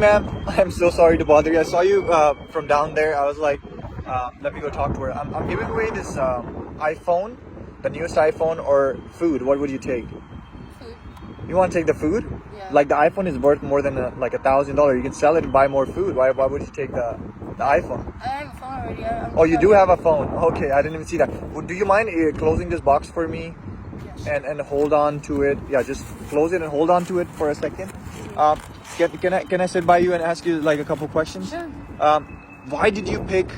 Ma'am, I'm so sorry to bother you. I saw you from down there. I was like, let me go talk to her. I'm giving away this iPhone, the newest iPhone, or food. What would you take? Food. You want to take the food? Yeah. Like the iPhone is worth more than like $1,000. You can sell it and buy more food. Why would you take the iPhone? I have a phone already. Oh, you do have a phone. Okay, I didn't even see that. Well, do you mind closing this box for me? Yes. And hold on to it. Yeah, just close it and hold on to it for a second. Can I sit by you and ask you like a couple questions? Sure. Why did you pick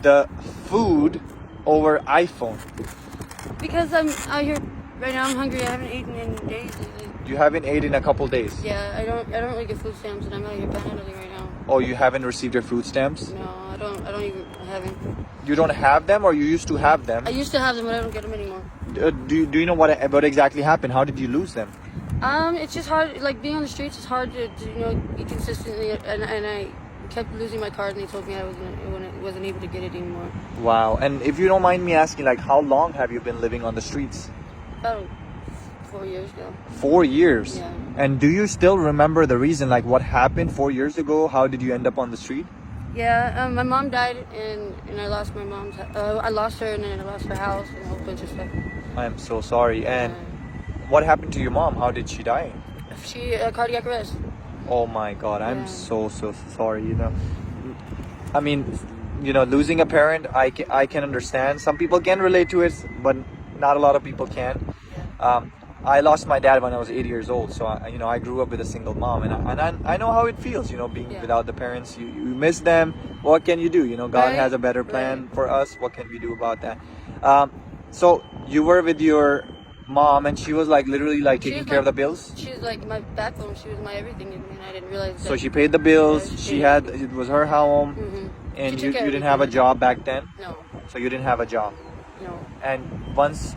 the food over iPhone? Because I'm out here right now. I'm hungry. I haven't eaten in days. You haven't ate in a couple days. Yeah, I don't really get food stamps, and I'm out here panhandling right now. Oh, you haven't received your food stamps? No, I haven't. You don't have them, or you used to have them? I used to have them, but I don't get them anymore. Do you know what exactly happened? How did you lose them? It's just hard. Like being on the streets, it's hard to eat consistently, and I kept losing my card, and they told me I wasn't able to get it anymore. Wow. And if you don't mind me asking, like, how long have you been living on the streets? About 4 years now. 4 years. Yeah. And do you still remember the reason, like what happened 4 years ago? How did you end up on the street? Yeah, my mom died, and I lost my mom's. I lost her, and then I lost her house, and a whole bunch of stuff. I am so sorry. And what happened to your mom? How did she die? She cardiac arrest. Oh my God, I'm Yeah. so sorry. I mean, losing a parent, I can understand. Some people can relate to it, but not a lot of people can. I lost my dad when I was 8 years old, so I grew up with a single mom, and I know how it feels, being without the parents. You miss them. What can you do? God Right, has a better plan for us. What can we do about that? So you were with your mom, and she was like literally like taking care of the bills. She was like my backbone. She was my everything, and I didn't realize. So she paid the bills. Yeah, It was her home, and She you took care of didn't have a everything. job back then. No, So you didn't have a job, no. and once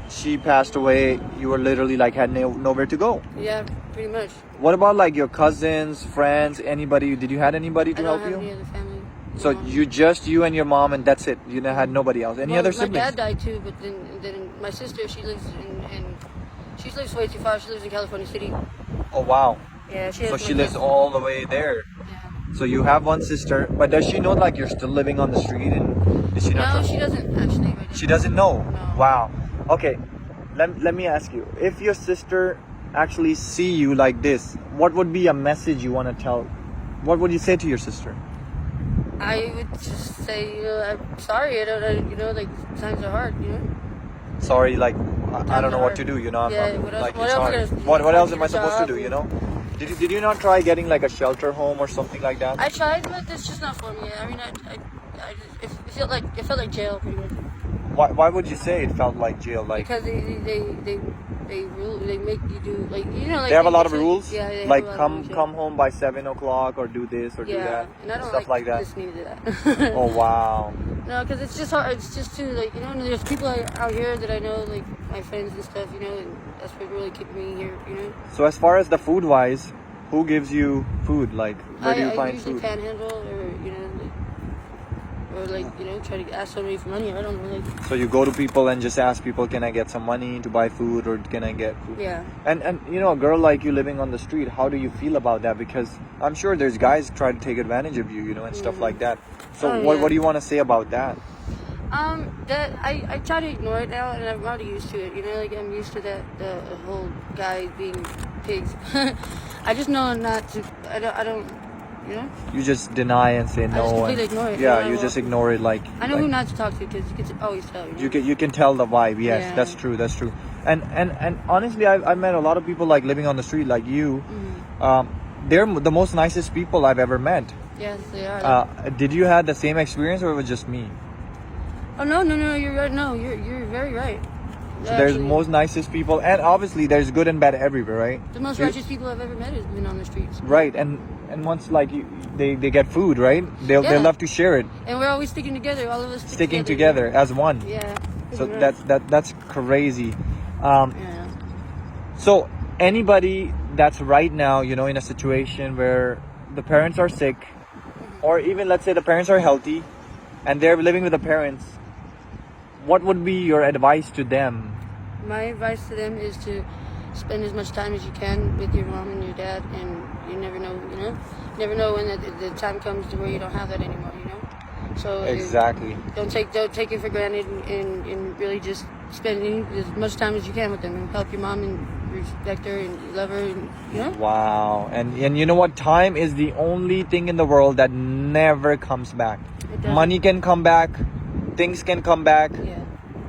she passed away, you were literally like had nowhere to go. Yeah, pretty much. What about like your cousins, friends, anybody? Did you had anybody to I help don't have you? any other family. So No. you and your mom, and that's it. You had nobody else. Any Well, other my siblings? dad died too, but then my sister, she lives she lives way too far. She lives in California City. Oh wow. Yeah, So she lives all the way there. Yeah. So you have one sister, but does she know like you're still living on the street, and is she not? No, she doesn't actually. Right now. She doesn't know. No. Wow. Okay. Let me ask you. If your sister actually see you like this, what would be a message you want to tell? What would you say to your sister? I would just say, I'm sorry. I don't, like times are hard. Sorry, like I don't know what hard. to do. Yeah, what else- like what it's else hard. am I gonna- What else am I find a supposed to job? do? Did you not try getting like a shelter home or something like that? I tried, but it's just not for me. I mean, it felt like jail pretty much. Why would you say it felt like jail? Like Because they make you do like like they have a lot of say- rules. Yeah, they have Like a lot of come rules, yeah. come home by 7 o'clock or do this or do Yeah, that. and I don't Stuff like that. listening to that. Oh wow. No, because it's just hard. It's just too and there's people out here that I know, like my friends and stuff, and that's what really kept me here, So as far as the food wise, who gives you food? Like where do you I find usually food? panhandle or try to ask somebody for money. I don't know, So you go to people and just ask people, can I get some money to buy food, or can I get food? yeah. And a girl like you living on the street, how do you feel about that? Because I'm sure there's guys try to take advantage of you, and stuff like that. So Oh, what yeah. what do you want to say about that? That I try to ignore it now, and I'm already used to it. Like I'm used to the whole guy being pigs. I just know not to. I don't. You just deny and say no. just completely and, ignore it, Yeah, I you will. just ignore it. Like I know like, who not to talk to because you can always tell. you can tell the vibe. Yes, Yeah. that's true. That's true. And honestly, I've met a lot of people like living on the street like you. They're the most nicest people I've ever met. Yes, they are. Did you had the same experience, or it was just me? Oh no, you're right. No, you're very right. So there's Actually, most nicest people, and obviously there's good and bad everywhere, right? the most you- righteous people I've ever met has been on the streets. Right, and once like they get food, right? They Yeah. love to share it, And we're always sticking together. All of us sticking together as one. Yeah. So pretty much. that's crazy. Yeah. So anybody that's right now, in a situation where the parents are sick, or even let's say the parents are healthy, and they're living with the parents, what would be your advice to them? My advice to them is to spend as much time as you can with your mom and your dad, and you never know, You never know when the time comes to where you don't have that anymore, you know? So Exactly. don't take it for granted, and really just spend as much time as you can with them and help your mom and respect her and love her, and you know. Wow. And you know what? Time is the only thing in the world that never comes back. Money can come back, things can come back, Yeah.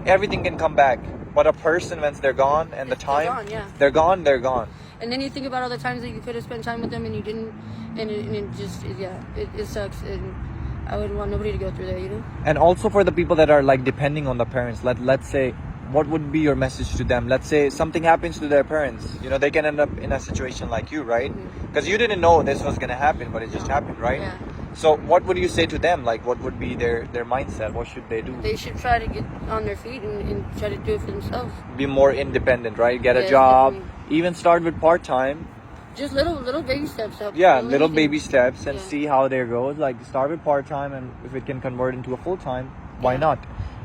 everything can come back. But a person, once they're gone, and the time, gone, yeah. they're gone, they're gone. And then you think about all the times that you could have spent time with them and you didn't, and it just it sucks, and I wouldn't want nobody to go through that, you know. And also for the people that are like depending on the parents, let's say, what would be your message to them? Let's say something happens to their parents. You know, they can end up in a situation like you, right? Because you didn't know this was gonna happen, but it just happened, right? Yeah. So what would you say to them? Like, what would be their mindset? What should they do? They should try to get on their feet and try to do it for themselves. Be more independent, right? Get a Yes, job. definitely. Even start with part-time. Just little baby steps up. Yeah, Little little things. baby steps, and Yeah. see how there goes. Like, start with part-time, and if it can convert into a full-time, why Yeah. not?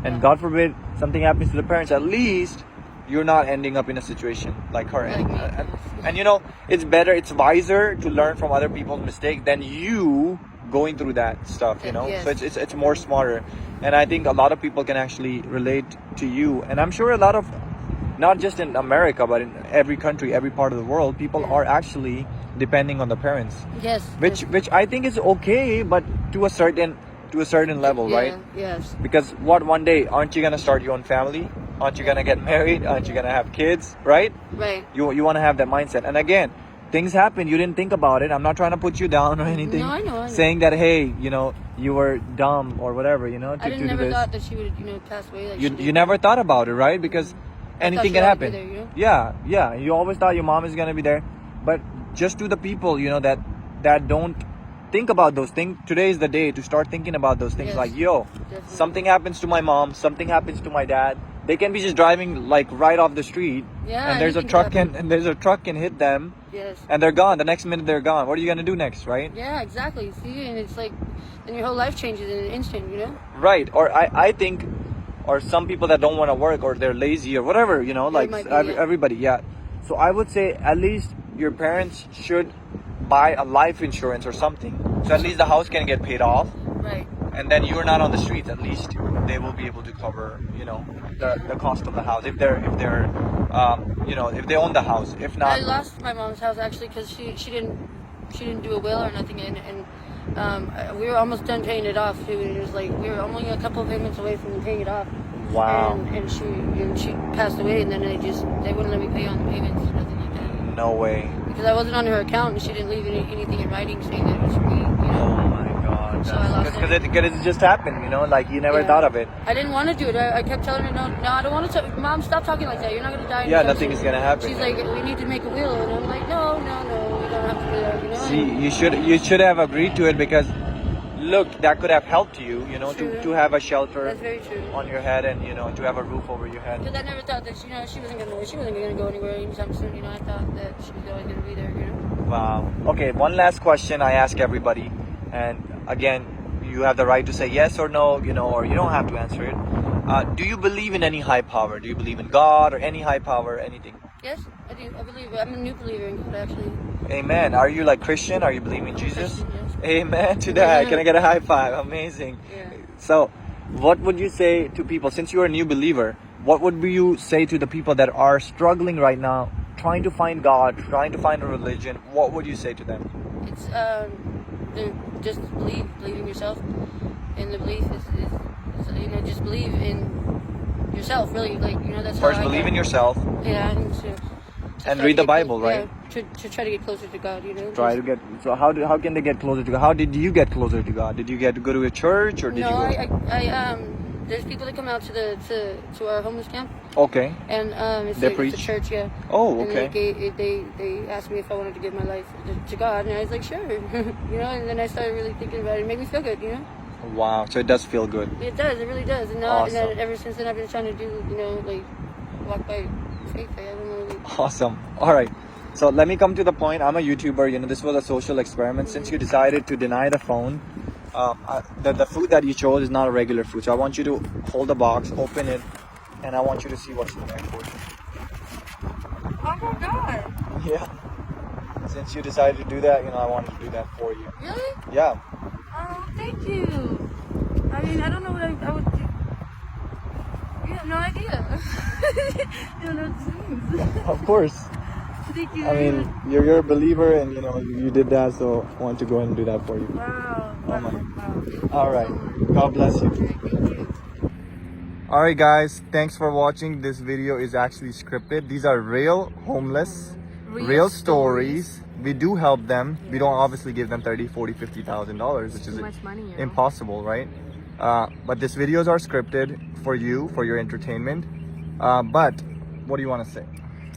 And Yeah. God forbid something happens to the parents, at least you're not ending up in a situation like her. Like me. And you know, it's better, it's wiser to learn from other people's mistakes than you going through that stuff, you know. Yes. So it's more smarter, and I think a lot of people can actually relate to you, and I'm sure a lot of, not just in America but in every country, every part of the world, people are actually depending on the parents, Yes. which I think is okay, but to a certain level, Yeah, right? Yes. Because one day, aren't you gonna start your own family? Aren't you gonna get married? Aren't you gonna have kids, right? Right. You want to have that mindset. And again, things happen, you didn't think about it. I'm not trying to put you down or anything. No, I know. Saying that, hey, you know, you were dumb or whatever, you know, to I do never this. thought that she would, pass away. Like she You did. never thought about it, right? Because anything she can would be happen. there, you know? Yeah. You always thought your mom is gonna be there, but just to the people, you know, that don't think about those things. Today is the day to start thinking about those things. Yes. Like, yo, Definitely. something happens to my mom, something happens to my dad. They can be just driving like right off the street, Yeah, and there's a anything truck can and there's a truck can hit them, Yes. and they're gone. The next minute they're gone. What are you gonna do next, right? Yeah, exactly. See, and it's like, then your whole life changes in an instant, you know? Right. Or I think, or some people that don't want to work or they're lazy or whatever, you know, like might be, yeah. everybody. Yeah. So I would say at least your parents should buy a life insurance or something, so at least the house can get paid off, Right. and then you're not on the streets. At least they will be able to cover, you know, the cost of the house if they're you know, if they own the house. If not, I lost my mom's house actually because she didn't do a will or nothing, and we were almost done paying it off too. And it was like we were only a couple of payments away from paying it off. Wow. And she passed away, and then they wouldn't let me pay on the payments or nothing like that. no way. Because I wasn't on her account, and she didn't leave anything in writing saying that it was for me. You Oh know. my God. So I lost Because it just happened, you know, like you never Yeah. thought of it. I didn't want to do it. I kept telling her, no, I don't want to. Mom, stop talking like that. You're not gonna die. Yeah, anytime nothing soon." is gonna happen. She's like, we need to make a will, and I'm like, no, we don't have to do that. You know. See, you should have agreed to it, because look, that could have helped you, you know, True. to have a shelter That's very true. on your head, and you know, to have a roof over your head. Because I never thought that she wasn't gonna go anywhere anytime soon. You know, I thought that she was always gonna be there. You know. Wow. Okay, one last question I ask everybody, and again, you have the right to say yes or no, you know, or you don't have to answer it. Do you believe in any high power? Do you believe in God or any high power, anything? Yes, I do. I believe. I'm a new believer in God, actually. Amen. Are you like Christian? Are you believing in Jesus? Christian, yes. Amen to that. Can I get a high five? Amazing. Yeah. So, what would you say to people, since you're a new believer, what would you say to the people that are struggling right now, trying to find God, trying to find a religion? What would you say to them? It's just believe in yourself, and the belief is you know, just believe in yourself. Really, like, you know, that's First, how I believe got- in yourself. Yeah, and to And try read to the get Bible, close- right? Yeah, to try to get closer to God. You know. Try to get. So how can they get closer to God? How did you get closer to God? Did you get to go to a church, or did No, you go? I there's people that come out to our homeless camp, Okay. and it's They it's a preach? church, yeah. Oh, And okay. they asked me if I wanted to give my life to God, and I was like, sure, you know. And then I started really thinking about it. It made me feel good, you know. Wow. So it does feel good. It does. It really does. And now, Awesome. and ever since then, I've been trying to do, you know, like walk by faith. I don't know. Like, Awesome. All right. So let me come to the point. I'm a YouTuber. You know, this was a social experiment. Since you decided to deny the phone, the food that you chose is not a regular food. So I want you to hold the box, open it, and I want you to see what's in there for you. oh my God! Yeah. since you decided to do that, I wanted to do that for you. Really? Yeah. Oh, thank you. I mean, I don't know what I would do. You have no idea. You don't know what this means. Of course. Thank you. I mean, you're a believer, and you did that, so I wanted to go ahead and do that for you. Wow. Oh my. Wow. All right. God bless you. Thank you. All right, guys. Thanks for watching. This video is actually scripted. These are real homeless, real stories. We do help them. We don't obviously give them $30,000, $40,000, $50,000, which is Too much money, impossible, right? But these videos are scripted for you, for your entertainment. But what do you want to say?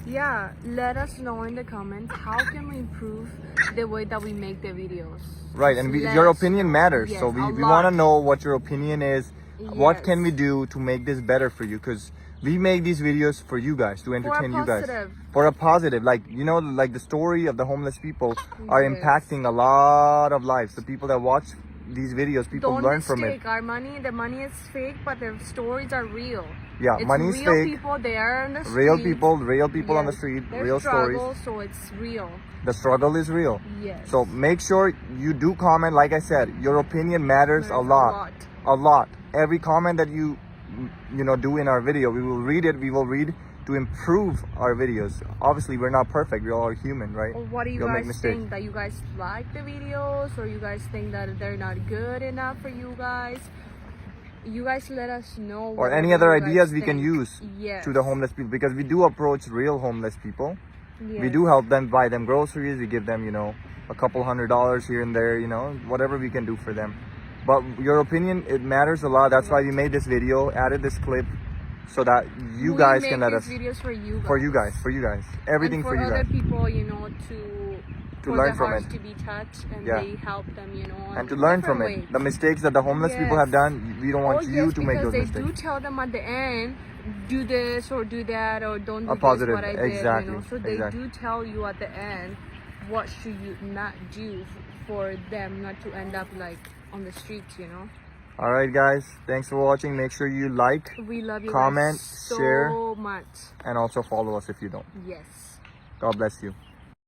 Yeah, let us know in the comments how can we improve the way that we make the videos. Right, and your opinion matters. Yes, so a we lot. want to know what your opinion is. What Yes. can we do to make this better for you? Because we make these videos for you guys, to entertain you guys. For a positive. Like, like the story of the homeless people are Yes. impacting a lot of lives. The people that watch these videos, people Don't learn from it. mistake our money. The money is fake, but the stories are real. Yeah, It's money is real fake. people there on the street. Real people on the Yes. street, Their real stories. struggle, so it's real. The struggle is real. Yes. So make sure you do comment. Like I said, your opinion matters a lot. A lot. Every comment that you do in our video, we will read it. We will read to improve our videos. Obviously, we're not perfect. We all are human, right? Or what do you We'll make guys mistakes. think? That you guys like the videos, or you guys think that they're not good enough for you guys? You guys let us know. Or whatever any other you guys ideas we can think. use Yes. to the homeless people, because we do approach real homeless people. Yes. We do help them, buy them groceries. We give them, a couple $100 here and there, whatever we can do for them. But your opinion, it matters a lot. That's why we made this video, added this clip, so that you guys can let us. Videos for you guys. For you guys. Everything and for you guys. other people, to learn the from hearts it. to be touched, and Yeah. they help them, And to learn from different it. ways. The mistakes that the homeless people have Yes. done, we don't want you to make those because mistakes. they do tell them at the end, do this or do that, or don't do A positive, this, what I did, exactly, So they exactly. do tell you at the end what should you not do for them not to end up like on the streets, All right, guys. Thanks for watching. Make sure you like, We love you comment, guys so share, much. and also follow us if you don't. Yes. God bless you.